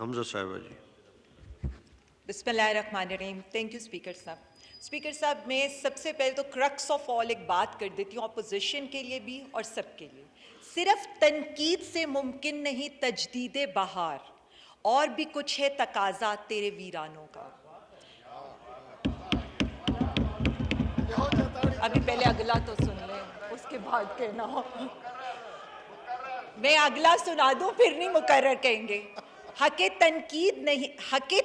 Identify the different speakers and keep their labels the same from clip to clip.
Speaker 1: حمزہ صاحبہ جی.
Speaker 2: بسم اللہ الرحمن الرحیم. تھینک یو اسپیکر صاحب. اسپیکر صاحب میں سب سے پہلے تو کرکس آف آل ایک بات کر دیتی ہوں اپوزیشن کے لیے بھی اور سب کے لیے. صرف تنقید سے ممکن نہیں تجدید بہار، اور بھی کچھ ہے تقاضا تیرے ویرانوں کا. ابھی پہلے اگلا تو سن لیں اس کے بعد کہنا ہو. میں اگلا سنا دوں پھر نہیں مقرر کہیں گے. حق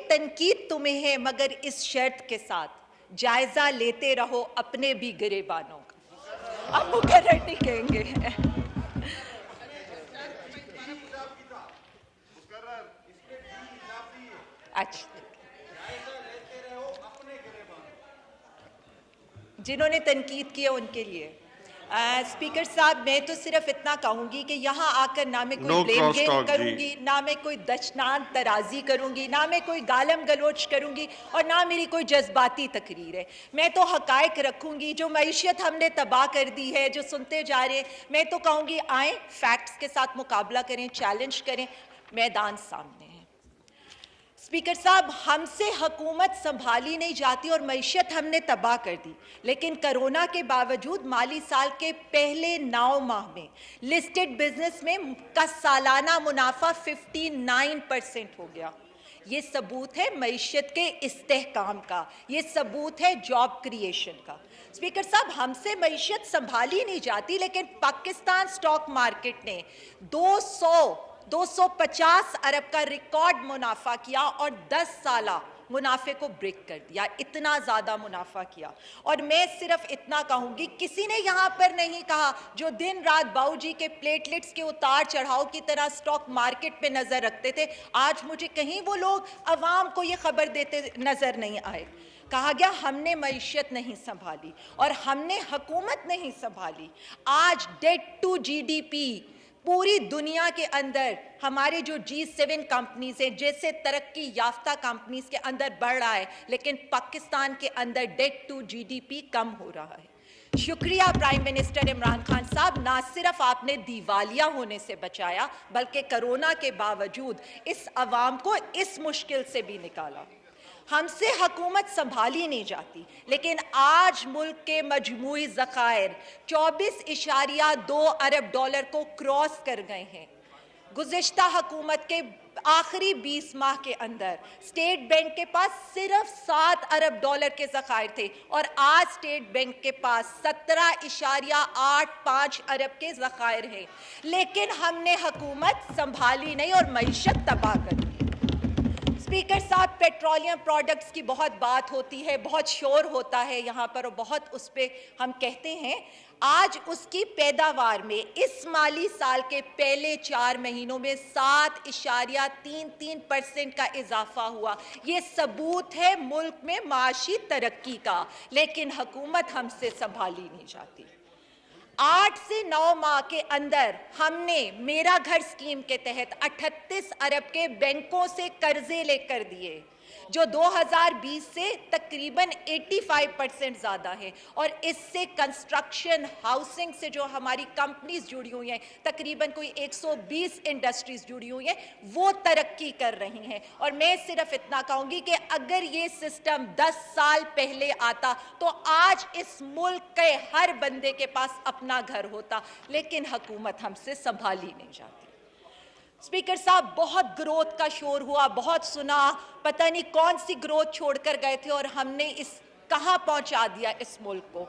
Speaker 2: تنقید تمہیں ہے مگر اس شرط کے ساتھ جائزہ لیتے رہو اپنے بھی گریبانوں کا. اب مقرر نہیں کہیں گے. اچھا جنہوں نے تنقید کی ہے ان کے لیے. اسپیکر صاحب میں تو صرف اتنا کہوں گی کہ یہاں آ کر نہ میں کوئی بلیم گیم کروں گی، نہ میں کوئی دشنام ترازی کروں گی، نہ میں کوئی گالم گلوچ کروں گی، اور نہ میری کوئی جذباتی تقریر ہے. میں تو حقائق رکھوں گی. جو معیشت ہم نے تباہ کر دی ہے، جو سنتے جا رہے ہیں، میں تو کہوں گی آئیں فیکٹس کے ساتھ مقابلہ کریں، چیلنج کریں. میدان سامنے ہے. اسپیکر صاحب ہم سے حکومت سنبھالی نہیں جاتی اور معیشت ہم نے تباہ کر دی، لیکن کرونا کے باوجود مالی سال کے پہلے 9 ماہ میں لسٹڈ بزنس میں کا سالانہ منافع 59% ہو گیا. یہ ثبوت ہے معیشت کے استحکام کا، یہ ثبوت ہے جاب کریشن کا. اسپیکر صاحب ہم سے معیشت سنبھالی نہیں جاتی، لیکن پاکستان سٹاک مارکیٹ نے 250 ارب کا ریکارڈ منافع کیا اور 10 سالہ منافع کو بریک کر دیا. اتنا زیادہ منافع کیا. اور میں صرف اتنا کہوں گی، کسی نے یہاں پر نہیں کہا جو دن رات باؤ جی کے پلیٹلٹس کے اتار چڑھاؤ کی طرح سٹاک مارکیٹ پہ نظر رکھتے تھے، آج مجھے کہیں وہ لوگ عوام کو یہ خبر دیتے نظر نہیں آئے. کہا گیا ہم نے معیشت نہیں سنبھالی اور ہم نے حکومت نہیں سنبھالی. آج debt to G D P پوری دنیا کے اندر ہمارے جو G7 کمپنیز ہیں، جیسے ترقی یافتہ کمپنیز کے اندر بڑھ رہا ہے، لیکن پاکستان کے اندر debt to G D P کم ہو رہا ہے. شکریہ پرائم منسٹر عمران خان صاحب، نہ صرف آپ نے دیوالیہ ہونے سے بچایا بلکہ کرونا کے باوجود اس عوام کو اس مشکل سے بھی نکالا. ہم سے حکومت سنبھالی نہیں جاتی، لیکن آج ملک کے مجموعی ذخائر 24.2 ارب ڈالر کو کراس کر گئے ہیں. گزشتہ حکومت کے آخری 20 ماہ کے اندر اسٹیٹ بینک کے پاس صرف 7 ارب ڈالر کے ذخائر تھے، اور آج اسٹیٹ بینک کے پاس 17.85 ارب کے ذخائر ہیں. لیکن ہم نے حکومت سنبھالی نہیں اور معیشت تباہ کر دی. اسپیکر صاحب پیٹرولیم پروڈکٹس کی بہت بات ہوتی ہے، بہت شور ہوتا ہے یہاں پر، اور بہت اس پہ ہم کہتے ہیں. آج اس کی پیداوار میں اس مالی سال کے پہلے 4 مہینوں میں 7.33% کا اضافہ ہوا. یہ ثبوت ہے ملک میں معاشی ترقی کا، لیکن حکومت ہم سے سنبھالی نہیں جاتی. 8 سے 9 ماہ کے اندر ہم نے میرا گھر اسکیم کے تحت 38 ارب کے بینکوں سے قرضے لے کر دیے، جو 2020 سے تقریباً 85% زیادہ ہے. اور اس سے کنسٹرکشن ہاؤسنگ سے جو ہماری کمپنیز جڑی ہوئی ہیں، تقریباً کوئی 120 انڈسٹریز جڑی ہوئی ہیں، وہ ترقی کر رہی ہیں. اور میں صرف اتنا کہوں گی کہ اگر یہ سسٹم 10 سال پہلے آتا تو آج اس ملک کے ہر بندے کے پاس اپنا گھر ہوتا، لیکن حکومت ہم سے سنبھالی نہیں جاتی. اسپیکر صاحب بہت گروتھ کا شور ہوا، بہت سنا، پتہ نہیں کون سی گروتھ چھوڑ کر گئے تھے اور ہم نے کہاں پہنچا دیا اس ملک کو.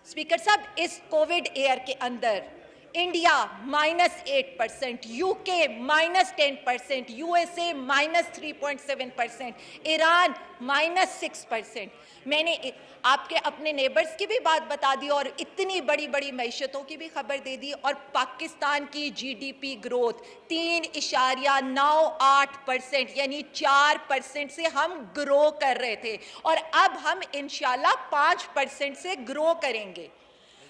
Speaker 2: اسپیکر صاحب اس کووڈ ایئر کے اندر انڈیا -8%، یو کے -10%، یو ایس اے -3.7%، ایران -6%. میں نے آپ کے اپنے نیبرز کی بھی بات بتا دی اور اتنی بڑی بڑی معیشتوں کی بھی خبر دے دی. اور پاکستان کی جی ڈی پی گروتھ 3.98%، یعنی 4% سے ہم گرو کر رہے تھے، اور اب ہم انشاءاللہ 5% سے گرو کریں گے.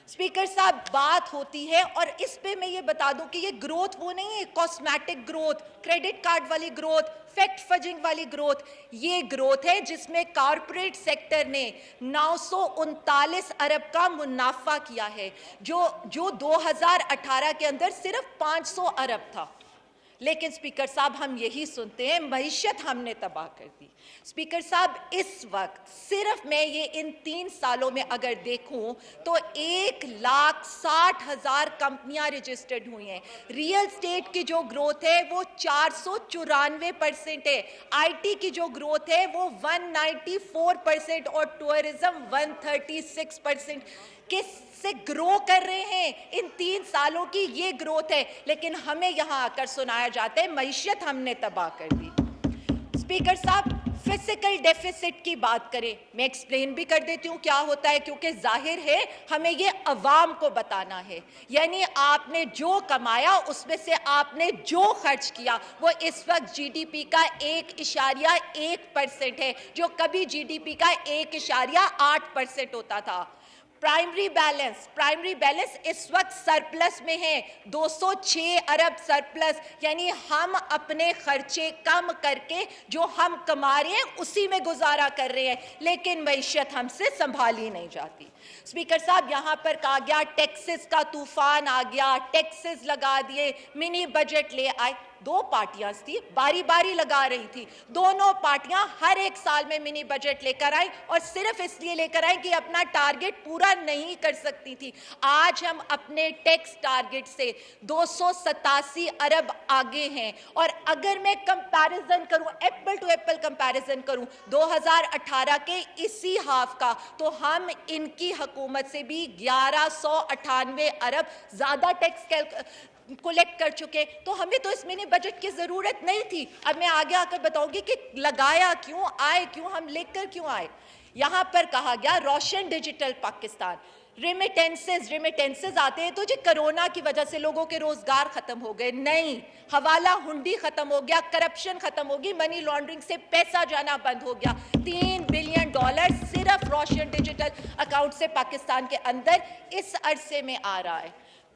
Speaker 2: اسپیکر صاحب بات ہوتی ہے، اور اس پہ میں یہ بتا دوں کہ یہ گروتھ وہ نہیں ہے کاسمیٹک گروتھ، کریڈٹ کارڈ والی گروتھ، فیکٹ فجنگ والی گروتھ. یہ گروتھ ہے جس میں کارپوریٹ سیکٹر نے 939 ارب کا منافع کیا ہے، جو 2018 کے اندر صرف 500 ارب تھا. لیکن اسپیکر صاحب ہم یہی سنتے ہیں معیشت ہم نے تباہ کر دی. اسپیکر صاحب اس وقت صرف میں یہ ان 3 سالوں میں اگر دیکھوں تو 1,60,000 کمپنیاں رجسٹرڈ ہوئی ہیں. ریئل اسٹیٹ کی جو گروتھ ہے وہ 494% ہے. آئی ٹی کی جو گروتھ ہے وہ 194% اور ٹورزم 136%. کس سے گرو کر رہے ہیں ان 3 سالوں کی یہ گروتھ ہے. لیکن ہمیں یہاں آ کر سنایا جاتا ہے معیشت ہم نے تباہ کر دی. اسپیکر صاحب فزیکل ڈیفیسٹ کی بات کریں, میں ایکسپلین بھی کر دیتی ہوں کیا ہوتا ہے, کیونکہ ظاہر ہے ہمیں یہ عوام کو بتانا ہے. یعنی آپ نے جو کمایا اس میں سے آپ نے جو خرچ کیا وہ اس وقت جی ڈی پی کا 1.1% ہے, جو کبھی جی ڈی پی کا 1.8% ہوتا تھا. پرائمری بیلنس اس وقت سرپلس میں ہے, 206 ارب سرپلس. یعنی ہم اپنے خرچے کم کر کے جو ہم کما رہے ہیں اسی میں گزارا کر رہے ہیں, لیکن معیشت ہم سے سنبھالی نہیں جاتی. اسپیکر صاحب یہاں پر کہا گیا ٹیکسز کا طوفان آ گیا, ٹیکسز لگا دیے, منی بجٹ لے آئے. 2 پارٹیاں تھی, باری باری لگا رہی تھی. دونوں پارٹیاں ہر ایک سال میں منی بجٹ لے کر آئیں اور صرف اس لیے لے کر آئیں کہ اپنا ٹارگٹ پورا نہیں کر سکتی تھی. آج ہم اپنے ٹیکس ٹارگٹ سے 287 ارب آگے ہیں. اور اگر میں کمپیریزن کروں, ایپل ٹو ایپل کمپیریزن کروں 2018 کے اسی ہاف کا, تو ہم ان کی حکومت سے بھی 1198 ارب زیادہ ٹیکس کلیکٹ کر چکے. تو ہمیں تو اس منی بجٹ کی ضرورت نہیں تھی. اب میں آگے آ کر بتاؤں گی کہ لگایا کیوں, آئے کیوں, ہم لے کر کیوں آئے. یہاں پر کہا گیا روشن ڈیجیٹل پاکستان. ریمیٹنسز آتے ہیں تو جی کرونا کی وجہ سے لوگوں کے روزگار ختم ہو گئے. نہیں, حوالہ ہنڈی ختم ہو گیا, کرپشن ختم ہوگی, منی لانڈرنگ سے پیسہ جانا بند ہو گیا. $3 بلین صرف روشن ڈیجیٹل اکاؤنٹ سے پاکستان کے اندر اس عرصے میں آ رہا ہے.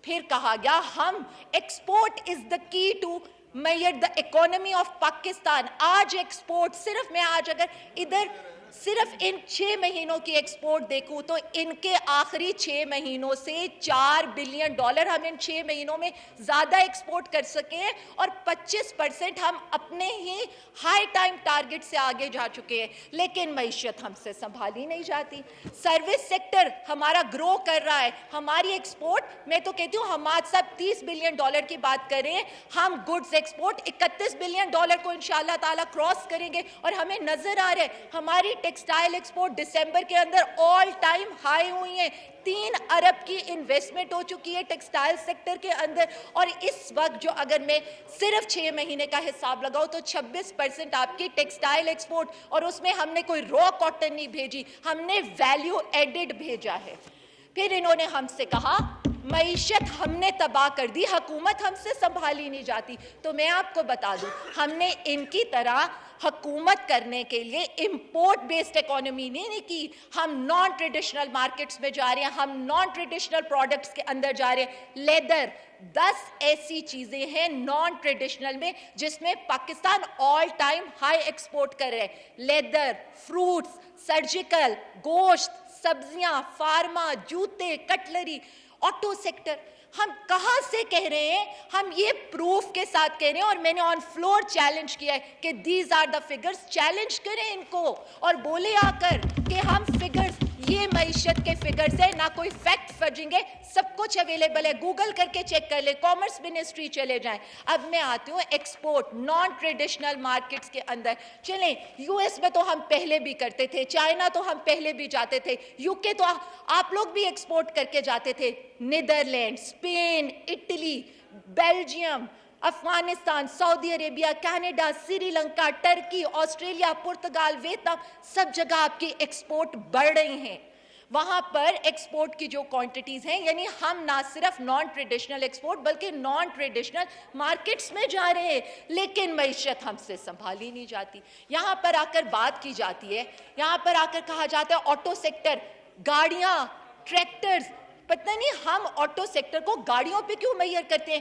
Speaker 2: پھر کہا گیا ہم export is the key to mirror the economy of Pakistan. آج ایکسپورٹ صرف میں آج اگر ادھر صرف ان 6 مہینوں کی ایکسپورٹ دیکھوں تو ان کے آخری 6 مہینوں سے $4 بلین ہم ان 6 مہینوں میں زیادہ ایکسپورٹ کر سکے ہیں, اور 25% ہم اپنے ہی ہائی ٹائم ٹارگٹ سے آگے جا چکے ہیں. لیکن معیشت ہم سے سنبھالی نہیں جاتی. سروس سیکٹر ہمارا گرو کر رہا ہے. ہماری ایکسپورٹ میں تو کہتی ہوں حماد صاحب $30 بلین کی بات کر رہے ہیں, ہم گڈز ایکسپورٹ $31 بلین کو انشاءاللہ تعالیٰ کراس کریں گے. اور ہمیں نظر آ رہا ہے ہماری ٹیکسٹائل ایکسپورٹ دسمبر کے اندر آل ٹائم ہائی ہوئی ہیں. 3 ارب کی انویسٹمنٹ ہو چکی ہے ٹیکسٹائل سیکٹر کے اندر. اور اس وقت جو اگر میں صرف 6 مہینے کا حساب لگاؤں تو 26% آپ کی ٹیکسٹائل ایکسپورٹ, اور اس میں ہم نے کوئی را کاٹن نہیں بھیجی, ہم نے ویلیو ایڈڈ بھیجا ہے. پھر انہوں نے ہم سے کہا معیشت ہم نے تباہ کر دی, حکومت ہم سے سنبھالی نہیں جاتی. تو میں آپ کو بتا دوں ہم نے ان کی طرح حکومت کرنے کے لیے امپورٹ بیسڈ اکانومی نہیں کی. ہم نان ٹریڈیشنل مارکیٹس میں جا رہے ہیں, ہم نان ٹریڈیشنل پروڈکٹس کے اندر جا رہے ہیں. لیدر 10 ایسی چیزیں ہیں نان ٹریڈیشنل میں جس میں Pakistan all time high export کر رہے ہیں. لیدر, فروٹس, سرجیکل, گوشت, سبزیاں, فارما, جوتے, کٹلری, آٹو سیکٹر. ہم کہاں سے کہہ رہے ہیں, ہم یہ پروف کے ساتھ کہہ رہے ہیں, اور میں نے آن فلور چیلنج کیا ہے کہ these are the figures. Challenge کریں ان کو اور بولے آ کر کہ ہم فگرز, یہ معیشت کے فگرز ہیں, نہ کوئی فیکٹ فرجنگ ہے, سب کچھ اویلیبل ہے, گوگل کر کے چیک کر لیں, کامرس منسٹری چلے جائیں. اب میں آتی ہوں ایکسپورٹ نان ٹریڈیشنل مارکیٹس کے اندر. چلیں یو ایس میں تو ہم پہلے بھی کرتے تھے, چائنا تو ہم پہلے بھی جاتے تھے, یو کے تو آپ لوگ بھی ایکسپورٹ کر کے جاتے تھے. Netherland, Spain, Italy, Belgium, Afghanistan, Saudi Arabia, Canada, Sri Lanka, Turkey, Australia, Portugal, Vietnam, سب جگہ آپ کی ایکسپورٹ بڑھ رہی ہیں. وہاں پر ایکسپورٹ کی جو کوانٹیٹیز ہیں, یعنی ہم نہ صرف نان ٹریڈیشنل ایکسپورٹ بلکہ نان ٹریڈیشنل مارکیٹس میں جا رہے ہیں, لیکن معیشت ہم سے سنبھالی نہیں جاتی. یہاں پر آ کر بات کی جاتی ہے, یہاں پر آ کر کہا جاتا ہے آٹو سیکٹر, گاڑیاں, ٹریکٹرز. پتہ نہیں ہم آٹو سیکٹر کو گاڑیوں پہ کیوں میئر کرتے ہیں.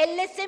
Speaker 2: LSM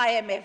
Speaker 2: IMF,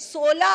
Speaker 2: 16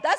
Speaker 2: 10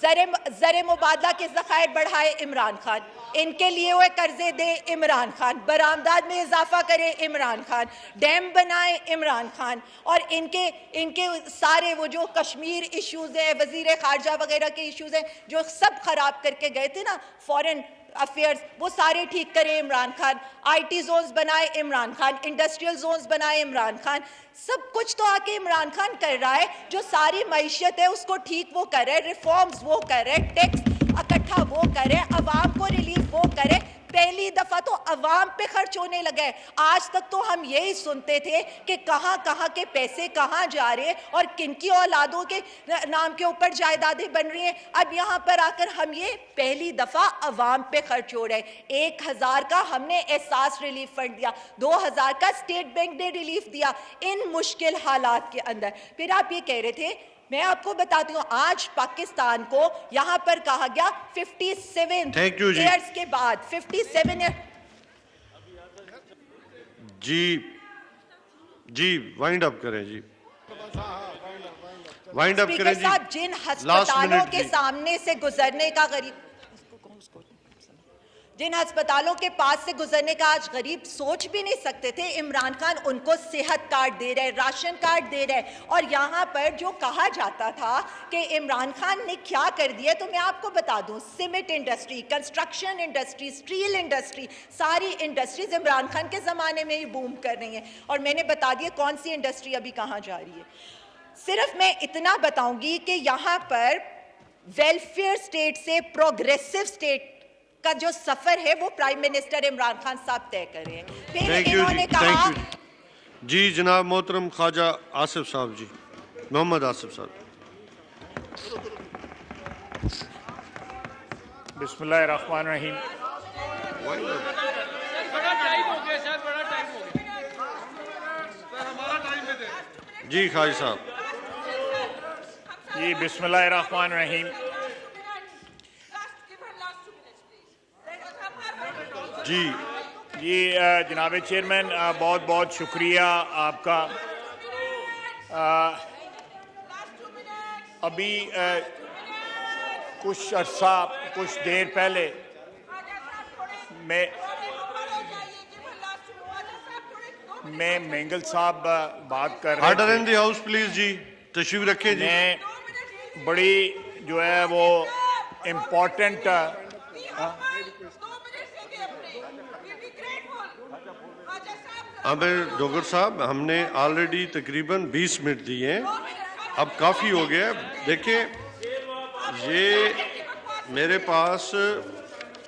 Speaker 2: زر مبادلہ کے ذخائر بڑھائے عمران خان, ان کے لیے ہوئے قرضے دے عمران خان, برآمدات میں اضافہ کرے عمران خان, ڈیم بنائے عمران خان, اور ان کے سارے وہ جو کشمیر ایشوز ہیں, وزیر خارجہ وغیرہ کے ایشوز ہیں جو سب خراب کر کے گئے تھے نا فورن افیئرز, وہ سارے ٹھیک کرے Imran Khan, I T zones بنائے عمران خان, انڈسٹریل زونز بنائے عمران خان, سب کچھ تو آ کے عمران خان کر رہا ہے. جو ساری معیشت ہے اس کو ٹھیک وہ کر رہے, ریفارمز وہ کر رہے, ٹیکس اکٹھا وہ کرے, عوام کو ریلیف وہ کرے. پہلی دفعہ تو عوام پہ خرچ ہونے لگا ہے. آج تک تو ہم یہی سنتے تھے کہ کہاں کہاں کے پیسے کہاں جا رہے اور کن کی اولادوں کے نام کے اوپر جائیدادیں بن رہی ہیں. اب یہاں پر آ کر ہم یہ پہلی دفعہ عوام پہ خرچ ہو رہے ہیں. 1000 کا ہم نے احساس ریلیف فنڈ دیا, 2000 کا اسٹیٹ بینک نے ریلیف دیا ان مشکل حالات کے اندر. پھر آپ یہ کہہ رہے تھے, میں آپ کو بتاتی ہوں, آج پاکستان کو یہاں پر کہا گیا 57 ایئرز کے بعد 57
Speaker 1: جی وائنڈ اپ کریں جی, وائنڈ اپ کریں جی.
Speaker 2: صاحب, جن ہسپتالوں کے سامنے سے گزرنے کا جن ہسپتالوں کے پاس سے گزرنے کا آج غریب سوچ بھی نہیں سکتے تھے, عمران خان ان کو صحت کارڈ دے رہے, راشن کارڈ دے رہے. اور یہاں پر جو کہا جاتا تھا کہ عمران خان نے کیا کر دیا, تو میں آپ کو بتا دوں, cement industry, construction industry, steel industry, ساری انڈسٹریز عمران خان کے زمانے میں ہی بوم کر رہی ہیں. اور میں نے بتا دیا کون سی انڈسٹری ابھی کہاں جا رہی ہے. صرف میں اتنا بتاؤں گی کہ یہاں پر ویلفیئر اسٹیٹ سے پروگریسو اسٹیٹ کا جو سفر ہے وہ پرائم منسٹر عمران خان صاحب طے کر رہے ہیں. پھر انہوں نے کہا
Speaker 1: جی جناب محترم خواجہ آصف صاحب, جی محمد آصف صاحب.
Speaker 3: بسم اللہ الرحمن الرحیم.
Speaker 1: جی خواجہ صاحب.
Speaker 3: جی بسم اللہ الرحمن الرحیم. جی جناب چیئرمین, بہت بہت شکریہ آپ کا. ابھی کچھ عرصہ, کچھ دیر پہلے میں مینگل صاحب بات کر رہے
Speaker 1: order in the house please. جی تشریف رکھیں. جی
Speaker 3: میں بڑی جو ہے وہ امپورٹنٹ
Speaker 1: ڈوگر صاحب, ہم نے آلریڈی تقریباً 20 منٹ دیے ہیں, اب کافی ہو گیا. دیکھیں یہ میرے پاس,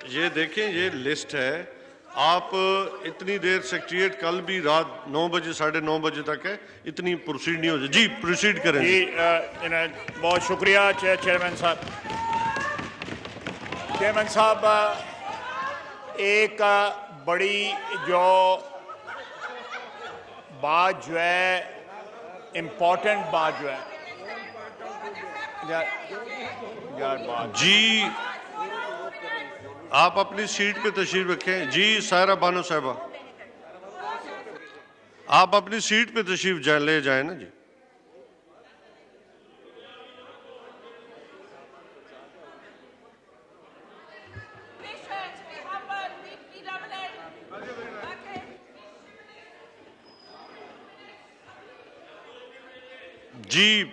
Speaker 1: یہ دیکھیں یہ لسٹ ہے. آپ اتنی دیر سیکریٹریٹ کل بھی رات 9 بجے 9:30 بجے تک ہے, اتنی پروسیڈ نہیں ہو جائے. جی پروسیڈ کریں.
Speaker 3: جی بہت شکریہ چیئرمین صاحب. چیئرمین صاحب, ایک بڑی جو بات جو ہے, امپورٹنٹ بات جو ہے,
Speaker 1: جی آپ اپنی سیٹ پہ تشریف رکھیں. جی سائرہ بانو صاحبہ, آپ اپنی سیٹ پہ تشریف لے جائیں نا. جی جی